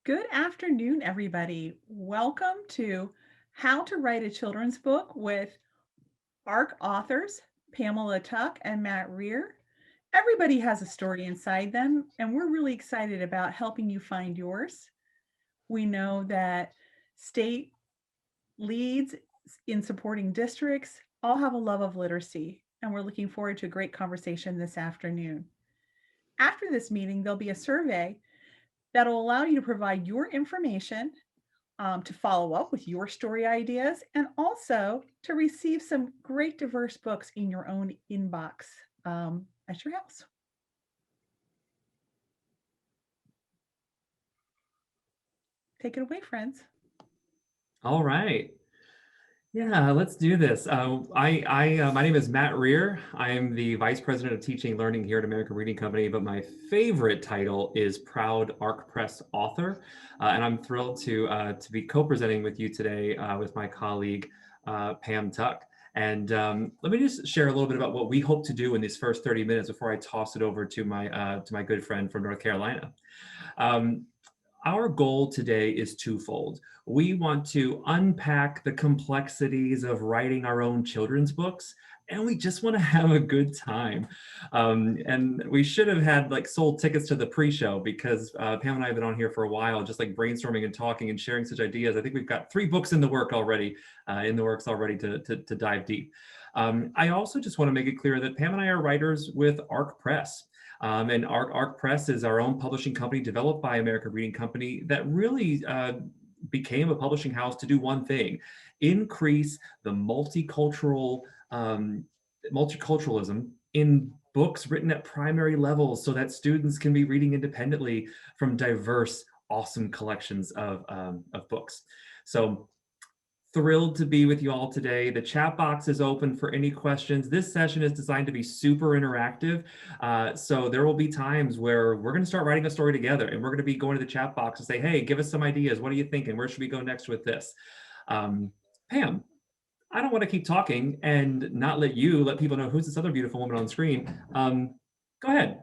Good afternoon, everybody. Welcome to How to Write a Children's Book with ARC authors Pamela Tuck and Matt Rear. Everybody has a story inside them, and we're really excited about helping you find yours. We know that state leads in supporting districts all have a love of literacy, and we're looking forward to a great conversation this afternoon. After this meeting, there'll be a survey that'll allow you to provide your information to follow up with your story ideas and also to receive some great diverse books in your own inbox at your house. Take it away, friends. All right. Yeah, let's do this. My name is Matt Rear. I am the Vice President of Teaching and Learning here at American Reading Company, but my favorite title is Proud ARC Press Author. And I'm thrilled to be co-presenting with you today with my colleague, Pam Tuck. And let me just share a little bit about what we hope to do in these first 30 minutes before I toss it over to my good friend from North Carolina. Um, our goal today is twofold. We want to unpack the complexities of writing our own children's books, and we just want to have a good time. And we should have had like sold tickets to the pre-show because Pam and I have been on here for a while, just like brainstorming and talking and sharing such ideas. I think we've got 3 books in the works already to dive deep. I also just want to make it clear that Pam and I are writers with ARC Press. And ARC Press is our own publishing company developed by American Reading Company that really became a publishing house to do one thing: increase the multiculturalism in books written at primary levels so that students can be reading independently from diverse, awesome collections of books. So thrilled to be with you all today. The chat box is open for any questions. This session is designed to be super interactive. So there will be times where we're going to start writing a story together and we're going to be going to the chat box and say, hey, give us some ideas. What are you thinking? Where should we go next with this? Pam, I don't want to keep talking and not let people know who's this other beautiful woman on screen. Go ahead.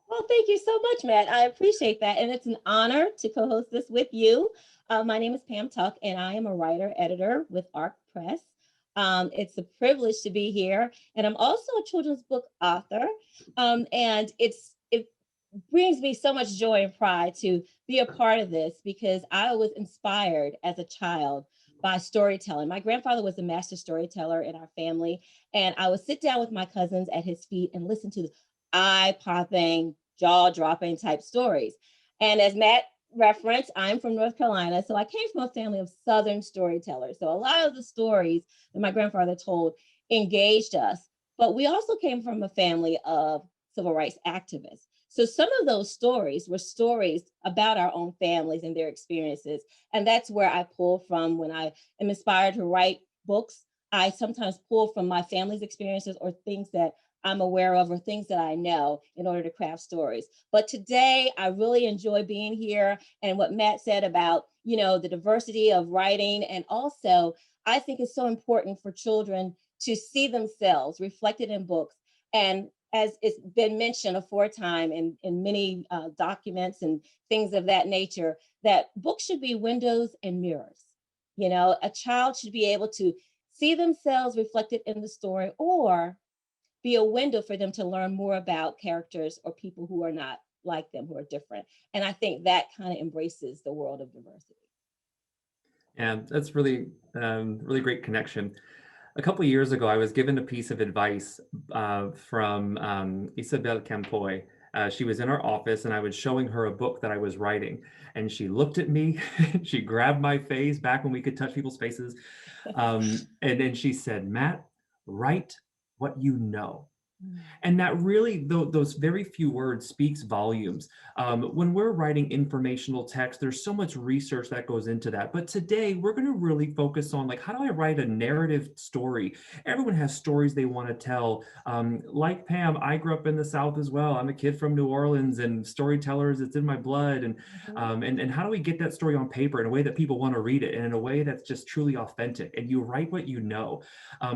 Well, thank you so much, Matt. I appreciate that. And it's an honor to co host this with you. My name is Pam Tuck, and I am a writer editor with ARC Press. It's a privilege to be here. And I'm also a children's book author. And it brings me so much joy and pride to be a part of this because I was inspired as a child by storytelling. My grandfather was a master storyteller in our family, and I would sit down with my cousins at his feet and listen to eye-popping, jaw-dropping type stories. And as Matt referenced, I'm from North Carolina, so I came from a family of Southern storytellers. So a lot of the stories that my grandfather told engaged us, but we also came from a family of civil rights activists. So some of those stories were stories about our own families and their experiences. And that's where I pull from when I am inspired to write books. I sometimes pull from my family's experiences or things that I'm aware of or things that I know in order to craft stories. But today I really enjoy being here and what Matt said about, the diversity of writing. And also I think it's so important for children to see themselves reflected in books. And as it's been mentioned aforetime in many documents and things of that nature, that books should be windows and mirrors. A child should be able to see themselves reflected in the story or be a window for them to learn more about characters or people who are not like them, who are different. And I think that kind of embraces the world of diversity. And that's really great connection. A couple of years ago, I was given a piece of advice from Isabel Campoy. She was in our office and I was showing her a book that I was writing. And she looked at me, she grabbed my face back when we could touch people's faces. And then she said, Matt, write what you know. And that really, those very few words speaks volumes. When we're writing informational text, there's so much research that goes into that. But today we're going to really focus on like, how do I write a narrative story? Everyone has stories they want to tell. Like Pam, I grew up in the South as well. I'm a kid from New Orleans and storytellers, it's in my blood. And how do we get that story on paper in a way that people want to read it and in a way that's just truly authentic? And you write what you know.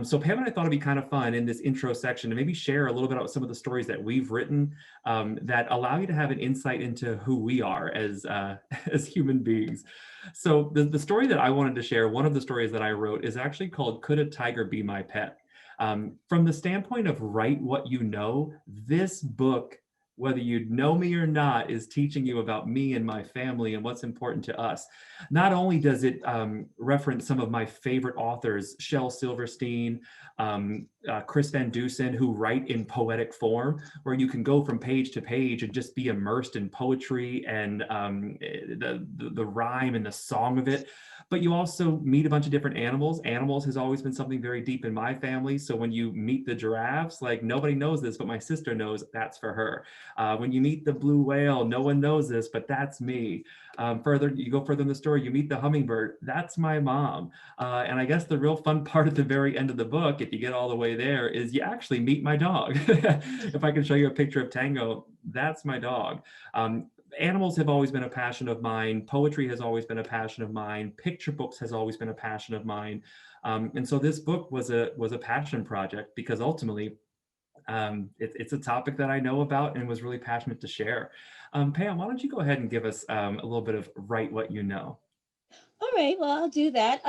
So Pam and I thought it'd be kind of fun in this intro section to maybe share a little bit about some of the stories that we've written that allow you to have an insight into who we are as as human beings. So the story that I wanted to share, one of the stories that I wrote, is actually called "Could a Tiger Be My Pet?" From the standpoint of write what you know, this book, whether you know me or not, is teaching you about me and my family and what's important to us. Not only does it reference some of my favorite authors, Shel Silverstein, Chris Van Dusen, who write in poetic form, where you can go from page to page and just be immersed in poetry and the rhyme and the song of it. But you also meet a bunch of different animals. Animals has always been something very deep in my family. So when you meet the giraffes, like nobody knows this, but my sister knows that's for her. When you meet the blue whale, no one knows this, but that's me. You go further in the story, you meet the hummingbird, that's my mom. And I guess the real fun part at the very end of the book, if you get all the way there, is you actually meet my dog. If I can show you a picture of Tango, that's my dog. Animals have always been a passion of mine. Poetry has always been a passion of mine. Picture books has always been a passion of mine. And so this book was a passion project because ultimately it's a topic that I know about and was really passionate to share. Pam, why don't you go ahead and give us a little bit of write what you know? All right, well, I'll do that.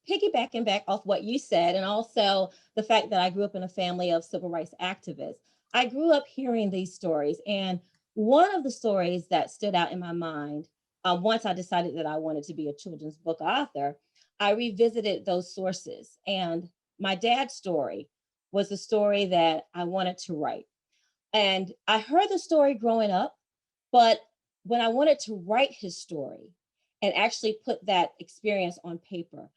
Piggybacking back off what you said, and also the fact that I grew up in a family of civil rights activists. I grew up hearing these stories, and one of the stories that stood out in my mind, once I decided that I wanted to be a children's book author, I revisited those sources. And my dad's story was the story that I wanted to write. And I heard the story growing up, but when I wanted to write his story and actually put that experience on paper,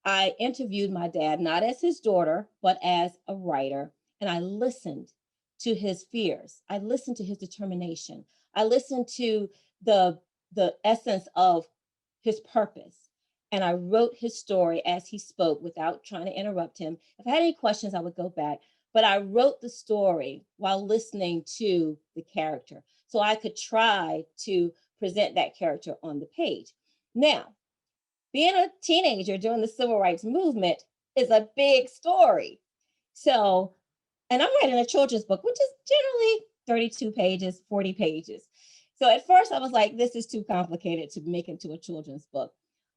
I interviewed my dad, not as his daughter, but as a writer. And I listened to his fears. I listened to his determination. I listened to the essence of his purpose. And I wrote his story as he spoke without trying to interrupt him. If I had any questions, I would go back. But I wrote the story while listening to the character so I could try to present that character on the page. Now, being a teenager during the civil rights movement is a big story. So, and I'm writing a children's book, which is generally 32 pages, 40 pages. So at first I was like, this is too complicated to make into a children's book.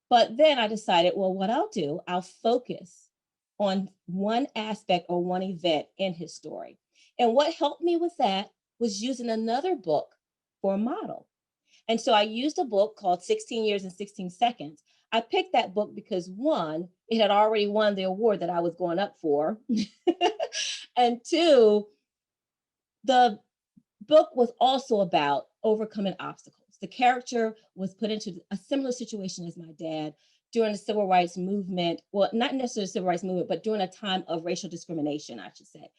But then I decided, well, what I'll do, I'll focus on one aspect or one event in his story. And what helped me with that was using another book for a model. And so I used a book called 16 Years and 16 Seconds. I picked that book because one, it had already won the award that I was going up for. And two, the book was also about overcoming obstacles. The character was put into a similar situation as my dad during the civil rights movement. Well, not necessarily the civil rights movement, but during a time of racial discrimination, I should say.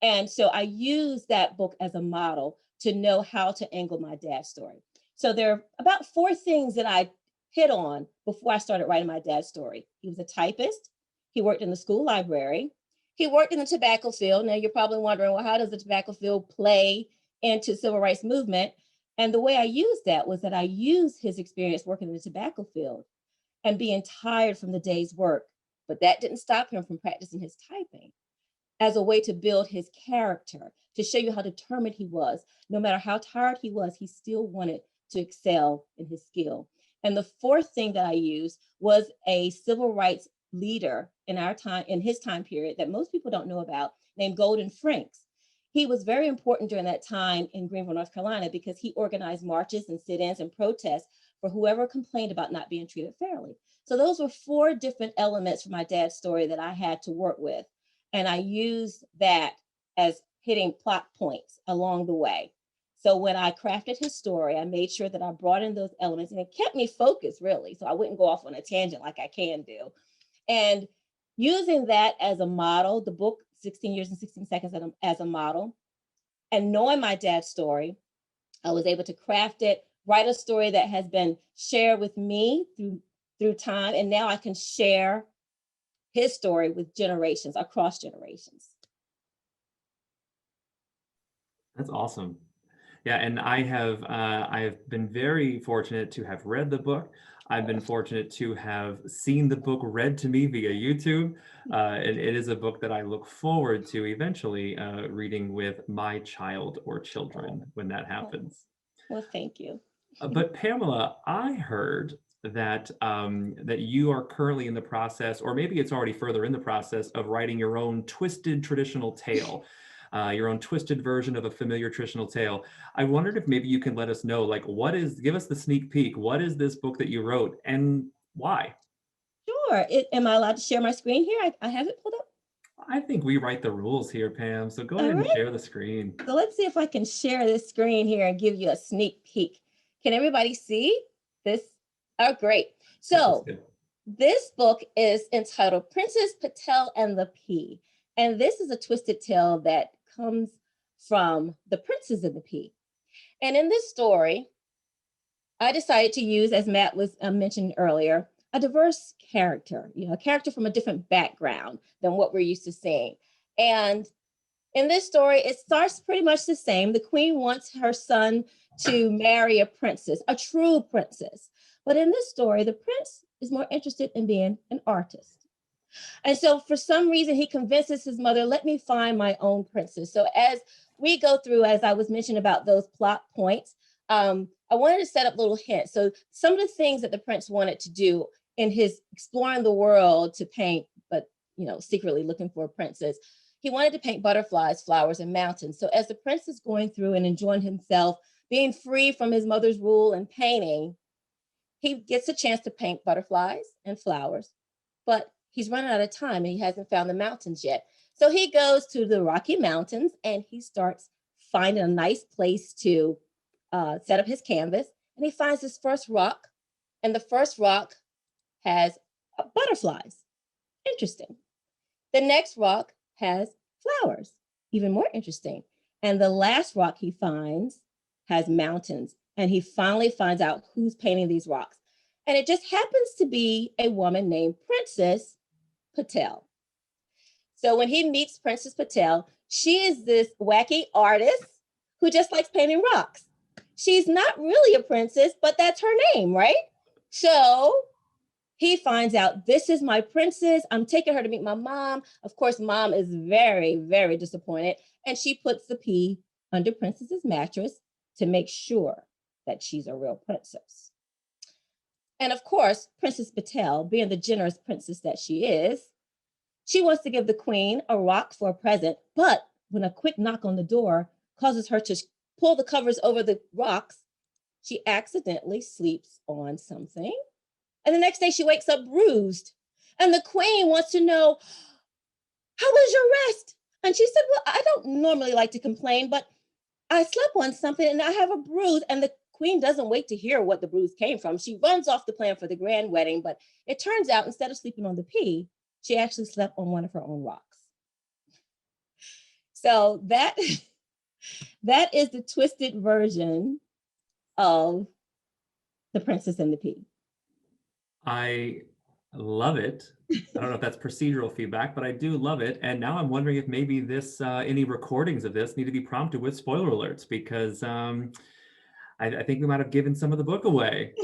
And so I used that book as a model to know how to angle my dad's story. So there are about 4 things that I hit on before I started writing my dad's story. He was a typist. He worked in the school library. He worked in the tobacco field. Now you're probably wondering, well, how does the tobacco field play into civil rights movement? And the way I used that was that I used his experience working in the tobacco field and being tired from the day's work. But that didn't stop him from practicing his typing as a way to build his character, to show you how determined he was. No matter how tired he was, he still wanted to excel in his skill. And the 4th thing that I used was a civil rights leader in our time, in his time period, that most people don't know about, named Golden Franks. He was very important during that time in Greenville, North Carolina, because he organized marches and sit-ins and protests for whoever complained about not being treated fairly. So those were 4 different elements from my dad's story that I had to work with. And I used that as hitting plot points along the way. So when I crafted his story, I made sure that I brought in those elements, and it kept me focused, really, so I wouldn't go off on a tangent like I can do. And using that as a model, the book 16 Years and 16 Seconds as a model, and knowing my dad's story, I was able to craft it, write a story that has been shared with me through time, and now I can share his story with generations, across generations. That's awesome. Yeah, and I have been very fortunate to have read the book. I've been fortunate to have seen the book read to me via YouTube. And it is a book that I look forward to eventually reading with my child or children when that Oh, happens. well, thank you. But Pamela, I heard that that you are currently in the process, or maybe it's already further in the process, of writing your own twisted traditional tale, your own twisted version of a familiar traditional tale. I wondered if maybe you can let us know, like, give us the sneak peek. What is this book that you wrote, and why? Sure. Am I allowed to share my screen here? I have it pulled up. I think we write the rules here, Pam. So go All ahead and right. share the screen. So let's see if I can share this screen here and give you a sneak peek. Can everybody see this? Oh, great. That looks So good. this book is entitled Princess Patel and the Pea. And this is a twisted tale that comes from The Princess and the Pea. And in this story, I decided to use, as Matt was mentioned earlier, a diverse character, a character from a different background than what we're used to seeing. And in this story, it starts pretty much the same. The queen wants her son to marry a princess, a true princess. But in this story, the prince is more interested in being an artist. And so for some reason, he convinces his mother, let me find my own princess. So as we go through, as I was mentioning about those plot points, I wanted to set up little hints. So some of the things that the prince wanted to do in his exploring the world to paint, but secretly looking for a princess, he wanted to paint butterflies, flowers, and mountains. So as the prince is going through and enjoying himself, being free from his mother's rule and painting, he gets a chance to paint butterflies and flowers, but he's running out of time and he hasn't found the mountains yet. So he goes to the Rocky Mountains and he starts finding a nice place to set up his canvas. And he finds his first rock, and the first rock has butterflies. Interesting. The next rock has flowers, even more interesting. And the last rock he finds has mountains. And he finally finds out who's painting these rocks. And it just happens to be a woman named Princess Patel. So when he meets Princess Patel, she is this wacky artist who just likes painting rocks. She's not really a princess, but that's her name, right? So he finds out, this is my princess. I'm taking her to meet my mom. Of course, mom is very, very disappointed. And she puts the pea under Princess's mattress to make sure that she's a real princess. And of course, Princess Patel, being the generous princess that she is, she wants to give the queen a rock for a present. But when a quick knock on the door causes her to pull the covers over the rocks, she accidentally sleeps on something. And the next day she wakes up bruised. And the queen wants to know, how was your rest? And she said, well, I don't normally like to complain, but I slept on something and I have a bruise. And the queen doesn't wait to hear what the bruise came from. She runs off the plan for the grand wedding. But it turns out, instead of sleeping on the pea, she actually slept on one of her own rocks. So that is the twisted version of The Princess and the Pea. I love it. I don't know if that's procedural feedback, but I do love it. And now I'm wondering if maybe any recordings of this need to be prompted with spoiler alerts, because I think we might have given some of the book away.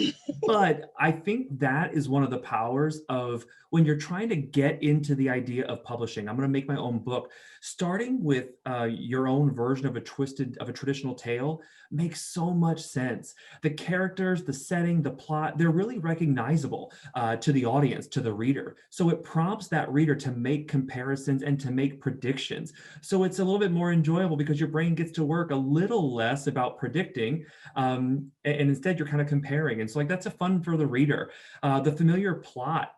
But I think that is one of the powers of when you're trying to get into the idea of publishing. I'm going to make my own book. Starting with your own version of a traditional tale makes so much sense. The characters, the setting, the plot, they're really recognizable to the audience, to the reader. So it prompts that reader to make comparisons and to make predictions. So it's a little bit more enjoyable because your brain gets to work a little less about predicting. And instead you're kind of comparing. And so like that's a fun for the reader. The familiar plot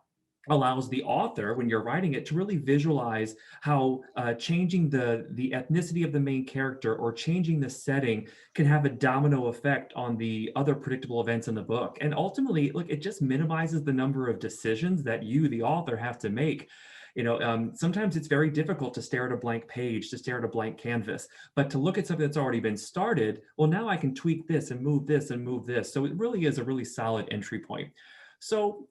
allows the author, when you're writing it, to really visualize how changing the ethnicity of the main character or changing the setting can have a domino effect on the other predictable events in the book. And ultimately, look, it just minimizes the number of decisions that you, the author, have to make. Sometimes it's very difficult to stare at a blank page, to stare at a blank canvas, but to look at something that's already been started, well, now I can tweak this and move this and move this. So it really is a really solid entry point. So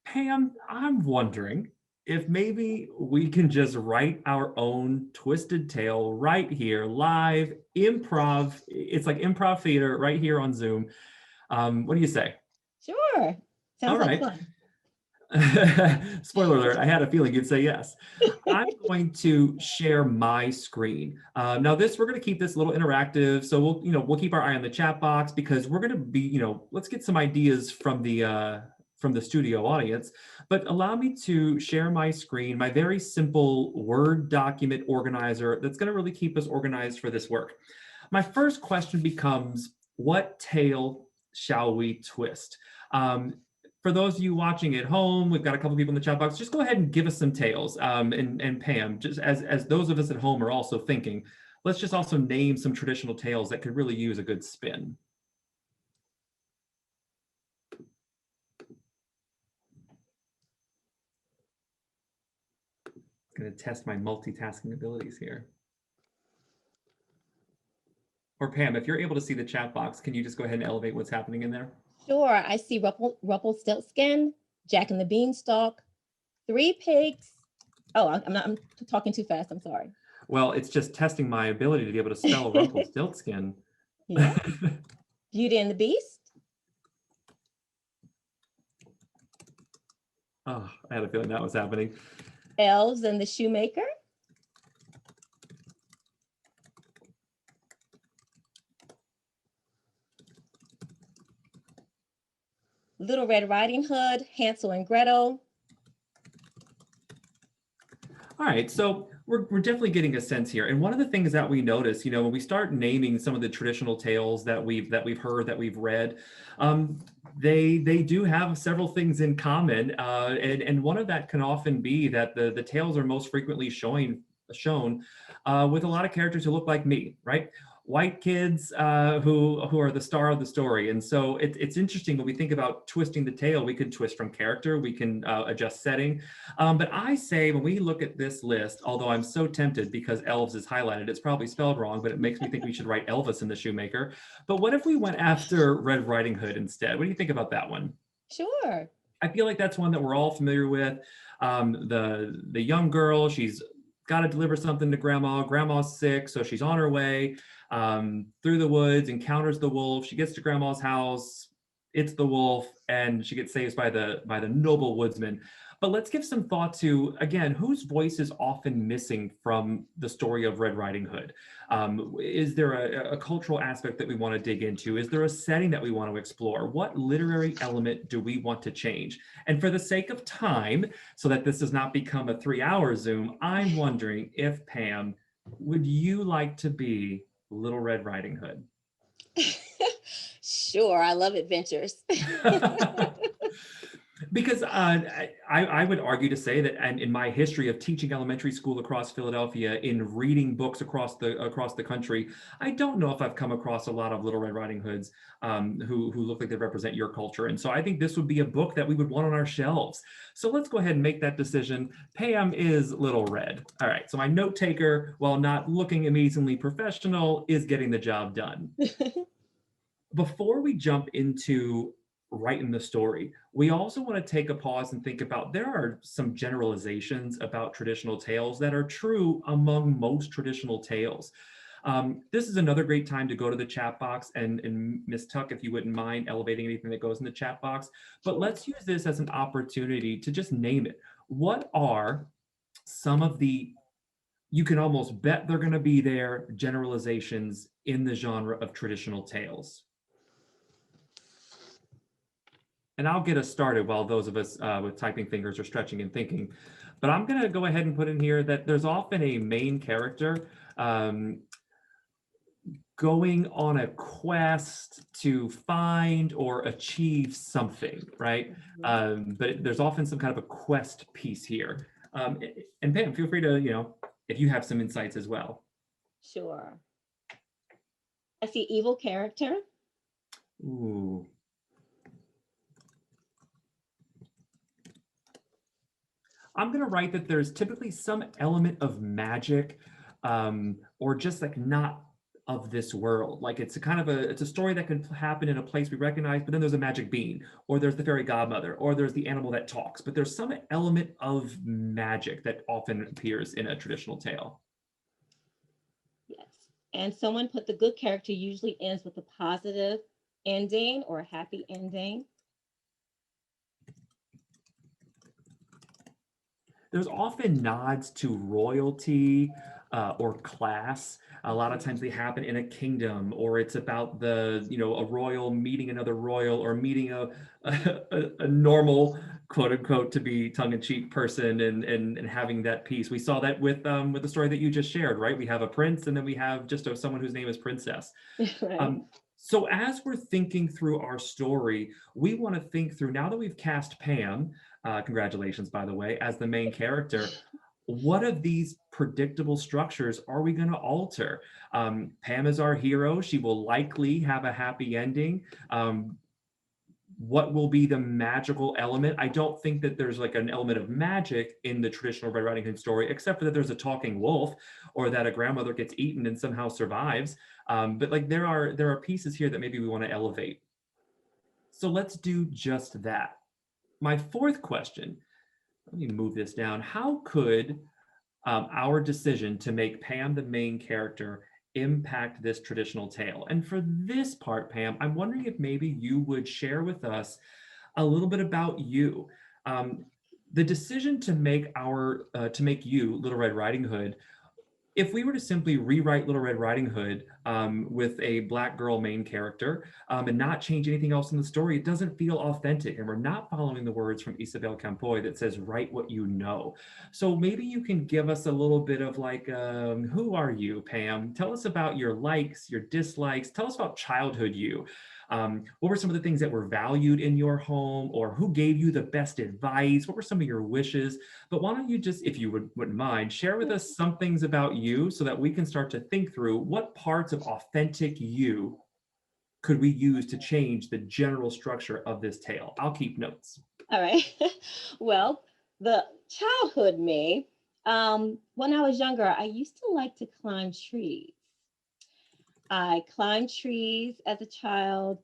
Pam, I'm wondering, if maybe we can just write our own twisted tale right here, live, improv. It's like improv theater right here on Zoom. What do you say? Sure. All Sounds like right. fun. Spoiler alert, I had a feeling you'd say yes. I'm going to share my screen. Now we're going to keep this a little interactive. So we'll keep our eye on the chat box because we're going to be, let's get some ideas from the studio audience, but allow me to share my screen, my very simple Word document organizer that's going to really keep us organized for this work. My first question becomes, what tale shall we twist? For those of you watching at home, we've got a couple people in the chat box. Just go ahead and give us some tales. And Pam, just as those of us at home are also thinking, let's just also name some traditional tales that could really use a good spin. Going to test my multitasking abilities here. Or Pam, if you're able to see the chat box, can you just go ahead and elevate what's happening in there? Sure. I see Rumpelstiltskin, Jack and the Beanstalk, Three Pigs. Oh, I'm talking too fast. I'm sorry. Well, it's just testing my ability to be able to spell Rumpelstiltskin. Yeah. Beauty and the Beast. Oh, I had a feeling that was happening. Elves and the Shoemaker. Little Red Riding Hood, Hansel and Gretel. All right, so we're definitely getting a sense here. And one of the things that we notice, when we start naming some of the traditional tales that we've heard, that we've read, they do have several things in common. And one of that can often be that the tales are most frequently shown with a lot of characters who look like me, right? White kids who are the star of the story. And so it's interesting when we think about twisting the tale, we can twist from character, we can adjust setting. But I say when we look at this list, although I'm so tempted because elves is highlighted, it's probably spelled wrong, but it makes me think we should write Elvis and the Shoemaker. But what if we went after Red Riding Hood instead? What do you think about that one? Sure. I feel like that's one that we're all familiar with. The young girl, she's got to deliver something to grandma. Grandma's sick, so she's on her way through the woods, encounters the wolf. She gets to grandma's house. It's the wolf, and she gets saved by the noble woodsman. But let's give some thought to, again, whose voice is often missing from the story of Red Riding Hood? Is there a cultural aspect that we want to dig into? Is there a setting that we want to explore? What literary element do we want to change? And for the sake of time, so that this does not become a 3-hour Zoom, I'm wondering if, Pam, would you like to be Little Red Riding Hood? Sure, I love adventures. Because I would argue to say that, and in my history of teaching elementary school across Philadelphia, in reading books across the country, I don't know if I've come across a lot of Little Red Riding Hoods who look like they represent your culture. And so I think this would be a book that we would want on our shelves. So let's go ahead and make that decision. Pam is Little Red. All right, so my note taker, while not looking amazingly professional, is getting the job done. Before we jump into writing the story, we also want to take a pause and think about, there are some generalizations about traditional tales that are true among most traditional tales. This is another great time to go to the chat box, and Miss Tuck, if you wouldn't mind elevating anything that goes in the chat box. But let's use this as an opportunity to just name it. What are some of the, you can almost bet they're going to be there, generalizations in the genre of traditional tales? And I'll get us started while those of us with typing fingers are stretching and thinking. But I'm going to go ahead and put in here that there's often a main character going on a quest to find or achieve something, right? But there's often some kind of a quest piece here. And Pam, feel free to, if you have some insights as well. Sure. I see evil character. Ooh. I'm going to write that there's typically some element of magic or just like not of this world. Like it's a kind of it's a story that can happen in a place we recognize, but then there's a magic bean, or there's the fairy godmother, or there's the animal that talks, but there's some element of magic that often appears in a traditional tale. Yes. And someone put the good character usually ends with a positive ending or a happy ending. There's often nods to royalty or class. A lot of times they happen in a kingdom, or it's about a royal meeting another royal, or meeting a normal, quote unquote, to be tongue-in-cheek person, and having that peace. We saw that with the story that you just shared, right? We have a prince, and then we have just someone whose name is Princess. Right. So as we're thinking through our story, we want to think through, now that we've cast Pam, congratulations, by the way, as the main character, what of these predictable structures are we going to alter? Pam is our hero. She will likely have a happy ending. What will be the magical element? I don't think that there's like an element of magic in the traditional Red Riding Hood story, except for that there's a talking wolf, or that a grandmother gets eaten and somehow survives. But like there are pieces here that maybe we want to elevate. So let's do just that. My fourth question, let me move this down. How could our decision to make Pam the main character impact this traditional tale? And for this part, Pam, I'm wondering if maybe you would share with us a little bit about you. The decision to make you Little Red Riding Hood. If we were to simply rewrite Little Red Riding Hood with a Black girl main character and not change anything else in the story, it doesn't feel authentic. And we're not following the words from Isabel Campoy that says, write what you know. So maybe you can give us a little bit of like, who are you, Pam? Tell us about your likes, your dislikes. Tell us about childhood you. What were some of the things that were valued in your home, or who gave you the best advice? What were some of your wishes? But why don't you just, if you wouldn't mind, share with us some things about you so that we can start to think through what parts of authentic you could we use to change the general structure of this tale? I'll keep notes. All right. Well, the childhood me, when I was younger, I used to like to climb trees. I climbed trees as a child.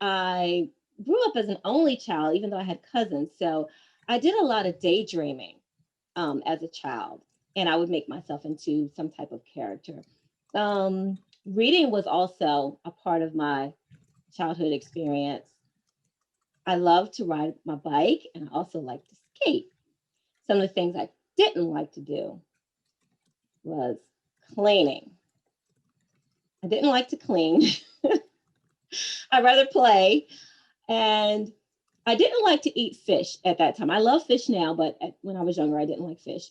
I grew up as an only child, even though I had cousins. So I did a lot of daydreaming as a child, and I would make myself into some type of character. Reading was also a part of my childhood experience. I love to ride my bike, and I also like to skate. Some of the things I didn't like to do was cleaning. I didn't like to clean. I'd rather play. And I didn't like to eat fish at that time. I love fish now, but when I was younger, I didn't like fish.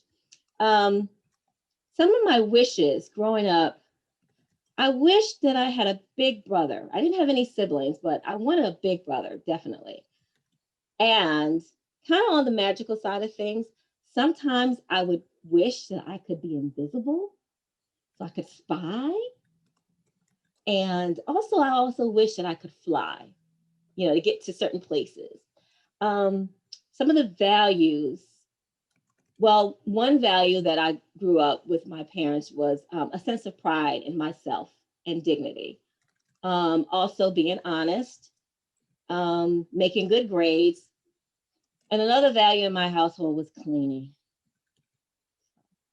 Some of my wishes growing up, I wished that I had a big brother. I didn't have any siblings, but I wanted a big brother, definitely. And kind of on the magical side of things, sometimes I would wish that I could be invisible so I could spy. And also, I also wish that I could fly, to get to certain places. Some of the values, well, one value that I grew up with my parents was a sense of pride in myself and dignity. Also being honest, making good grades. And another value in my household was cleaning.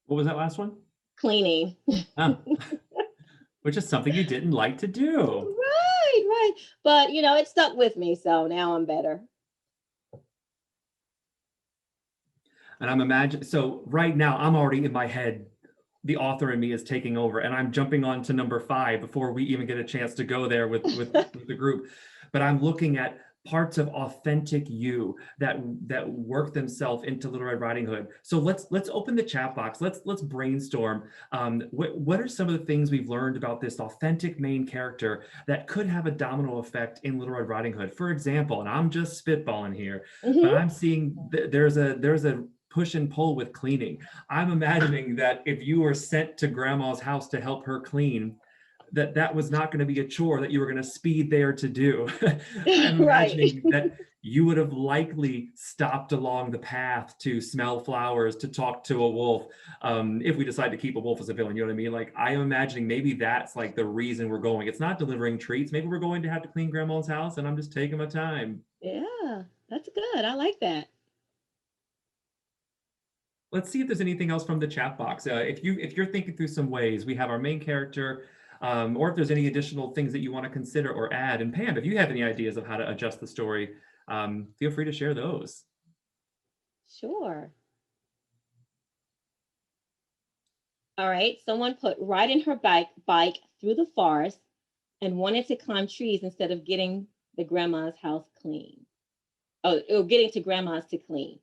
What was that last one? Cleaning. Which is something you didn't like to do. Right. But, it stuck with me. So now I'm better. And I'm imagining, so right now I'm already in my head, the author in me is taking over, and I'm jumping on to number 5 before we even get a chance to go there with the group. But I'm looking at parts of authentic you that work themselves into Little Red Riding Hood. So let's open the chat box. Let's brainstorm. What are some of the things we've learned about this authentic main character that could have a domino effect in Little Red Riding Hood? For example, and I'm just spitballing here, but I'm seeing there's a push and pull with cleaning. I'm imagining that if you were sent to grandma's house to help her clean, that was not going to be a chore that you were going to speed there to do. I'm imagining that you would have likely stopped along the path to smell flowers, to talk to a wolf, if we decide to keep a wolf as a villain. You know what I mean? Like, I'm imagining maybe that's like the reason we're going. It's not delivering treats. Maybe we're going to have to clean grandma's house and I'm just taking my time. Yeah, that's good. I like that. Let's see if there's anything else from the chat box. If you're thinking through some ways, we have our main character, or if there's any additional things that you want to consider or add. And Pam, if you have any ideas of how to adjust the story, feel free to share those. Sure. All right. Someone put riding her bike through the forest and wanted to climb trees instead of getting the grandma's house clean. Oh, or getting to grandma's to clean.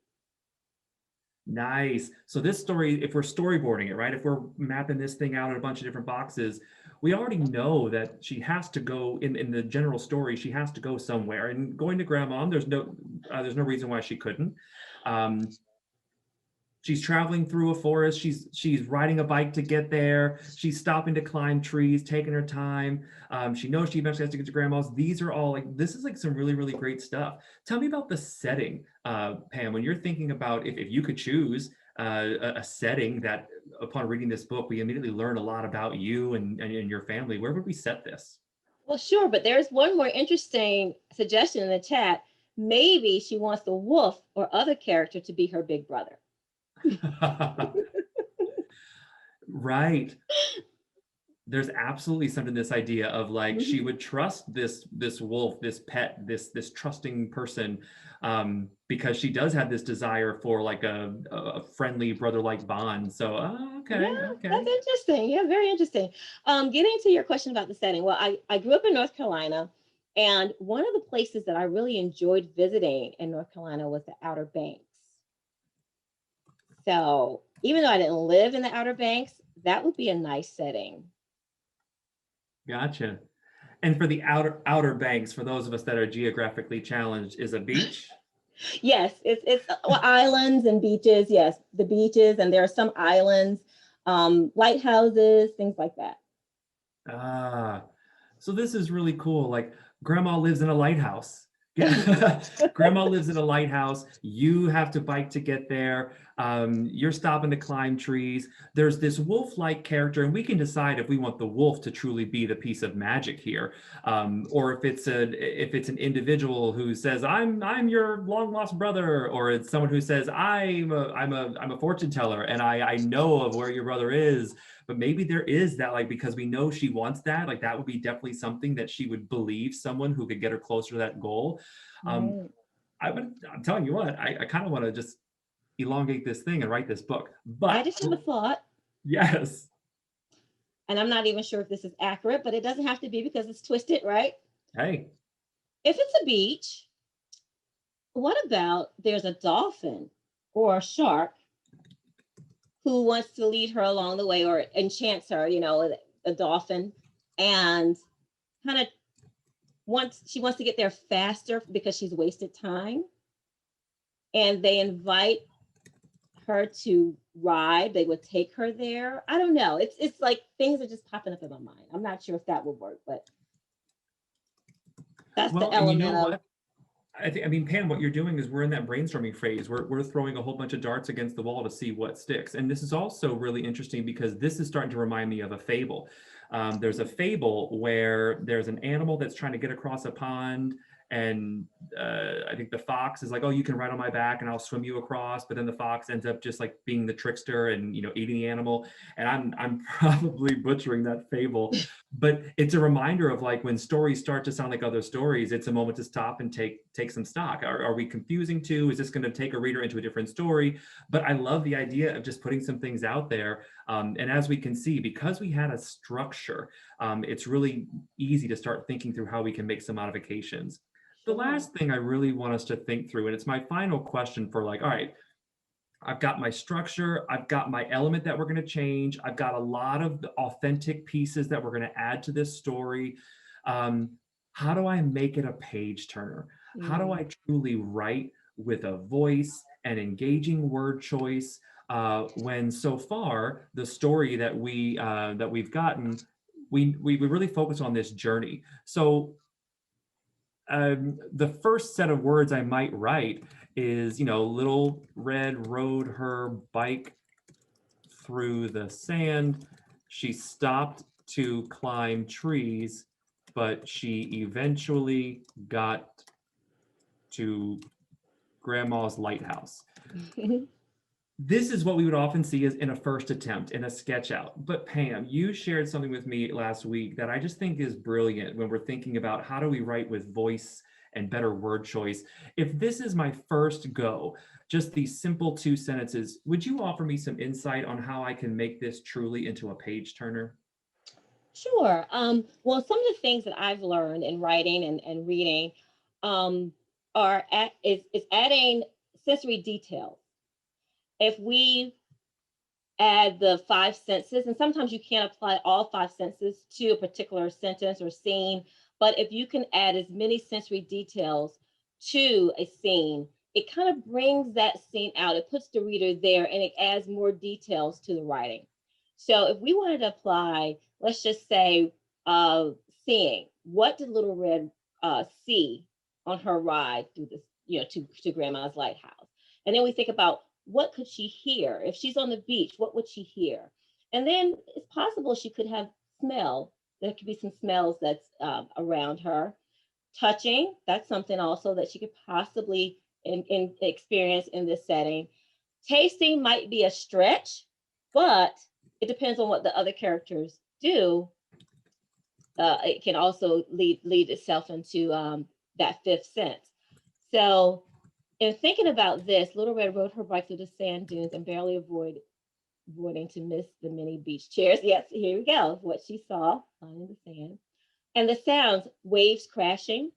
Nice. So this story, if we're storyboarding it, right? If we're mapping this thing out in a bunch of different boxes, we already know that she has to go in the general story. She has to go somewhere, and going to grandma, there's no reason why she couldn't. She's traveling through a forest. She's riding a bike to get there. She's stopping to climb trees, taking her time. She knows she eventually has to get to grandma's. These are all like, this is like some really, really great stuff. Tell me about the setting, Pam, when you're thinking about if you could choose a setting that upon reading this book, we immediately learn a lot about you and your family. Where would we set this? Well, sure, but there's one more interesting suggestion in the chat. Maybe she wants the wolf or other character to be her big brother. Right. There's absolutely something, this idea of like, she would trust this wolf, this pet, this trusting person, because she does have this desire for like a friendly brother-like bond. So okay. Yeah, that's interesting. Yeah, very interesting. Getting to your question about the setting. Well, I grew up in North Carolina, and one of the places that I really enjoyed visiting in North Carolina was the Outer Banks. So even though I didn't live in the Outer Banks, that would be a nice setting. Gotcha. And for the outer banks, for those of us that are geographically challenged, is a beach? Yes, it's islands and beaches. Yes, the beaches, and there are some islands, lighthouses, things like that. So this is really cool. Like, grandma lives in a lighthouse. Grandma lives in a lighthouse. You have to bike to get there. You're stopping to climb trees. There's this wolf-like character, and we can decide if we want the wolf to truly be the piece of magic here, or if it's an individual who says, I'm your long lost brother, or it's someone who says, I'm a fortune teller and I know of where your brother is. But maybe there is that, like, because we know she wants that, like that would be definitely something that she would believe, someone who could get her closer to that goal. Right. I'm telling you what, I kind of want to just elongate this thing and write this book. But I just have a thought. Yes. And I'm not even sure if this is accurate, but it doesn't have to be because it's twisted, right? Hey. If it's a beach, what about there's a dolphin or a shark who wants to lead her along the way or enchants her, a dolphin, and kind of wants to get there faster because she's wasted time. And they invite her to ride. They would take her there. I don't know. It's like things are just popping up in my mind. I'm not sure if that would work, but that's the element. You know what? I mean, Pam, what you're doing is we're in that brainstorming phase. We're throwing a whole bunch of darts against the wall to see what sticks. And this is also really interesting because this is starting to remind me of a fable. There's a fable where there's an animal that's trying to get across a pond, and I think the fox is like, oh, you can ride on my back and I'll swim you across. But then the fox ends up just like being the trickster and, eating the animal. And I'm probably butchering that fable, but it's a reminder of like when stories start to sound like other stories, it's a moment to stop and take some stock. Are we confusing too? Is this going to take a reader into a different story? But I love the idea of just putting some things out there. And as we can see, because we had a structure, it's really easy to start thinking through how we can make some modifications. The last thing I really want us to think through, and it's my final question for like, all right, I've got my structure, I've got my element that we're going to change, I've got a lot of the authentic pieces that we're going to add to this story. How do I make it a page turner? How do I truly write with a voice and engaging word choice, when so far the story that we've gotten, we really focus on this journey. So the first set of words I might write is, little red rode her bike through the sand. She stopped to climb trees, but she eventually got to grandma's lighthouse. This is what we would often see as in a first attempt, in a sketch out. But Pam, you shared something with me last week that I just think is brilliant when we're thinking about how do we write with voice and better word choice. If this is my first go, just these simple 2 sentences, would you offer me some insight on how I can make this truly into a page turner? Sure. Well, some of the things that I've learned in writing and reading um, is adding sensory details. If we add the 5 senses, and sometimes you can't apply all 5 senses to a particular sentence or scene, but if you can add as many sensory details to a scene, it kind of brings that scene out. It puts the reader there and it adds more details to the writing. So if we wanted to apply, let's just say, seeing, what did Little Red see on her ride through this, to Grandma's lighthouse? And then we think about, what could she hear? If she's on the beach, what would she hear? And then it's possible she could have smell. There could be some smells that's around her. Touching, that's something also that she could possibly experience in this setting. Tasting might be a stretch, but it depends on what the other characters do. It can also lead itself into that 5th sense. So in thinking about this, Little Red rode her bike through the sand dunes and barely avoiding to miss the many beach chairs. Yes, here we go. What she saw lying in the sand. And the sounds, waves crashing.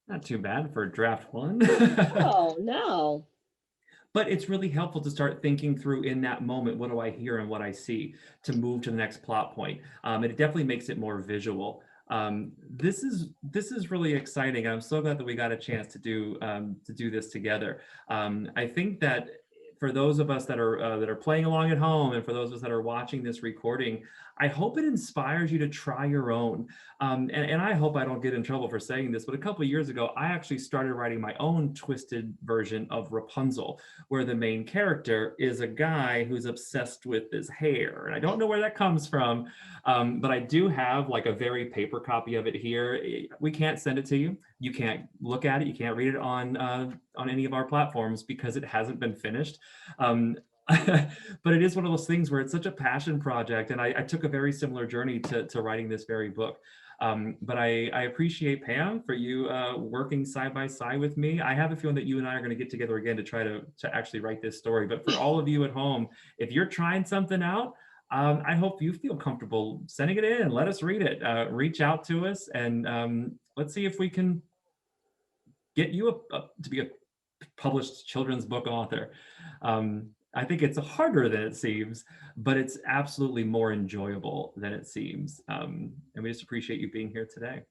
Not too bad for draft one. Oh, no. But it's really helpful to start thinking through in that moment, what do I hear and what I see, to move to the next plot point. And it definitely makes it more visual. This is really exciting. I'm so glad that we got a chance to do this together. I think that for those of us that are playing along at home, and for those of us that are watching this recording, I hope it inspires you to try your own. And I hope I don't get in trouble for saying this, but a couple of years ago, I actually started writing my own twisted version of Rapunzel, where the main character is a guy who's obsessed with his hair. And I don't know where that comes from, but I do have like a very paper copy of it here. We can't send it to you. You can't look at it. You can't read it on any of our platforms because it hasn't been finished. But it is one of those things where it's such a passion project, and I took a very similar journey to writing this very book. But I appreciate, Pam, for you working side by side with me. I have a feeling that you and I are going to get together again to try to actually write this story. But for all of you at home, if you're trying something out, I hope you feel comfortable sending it in. Let us read it. Reach out to us, and let's see if we can get you to be a published children's book author. I think it's harder than it seems, but it's absolutely more enjoyable than it seems. And we just appreciate you being here today.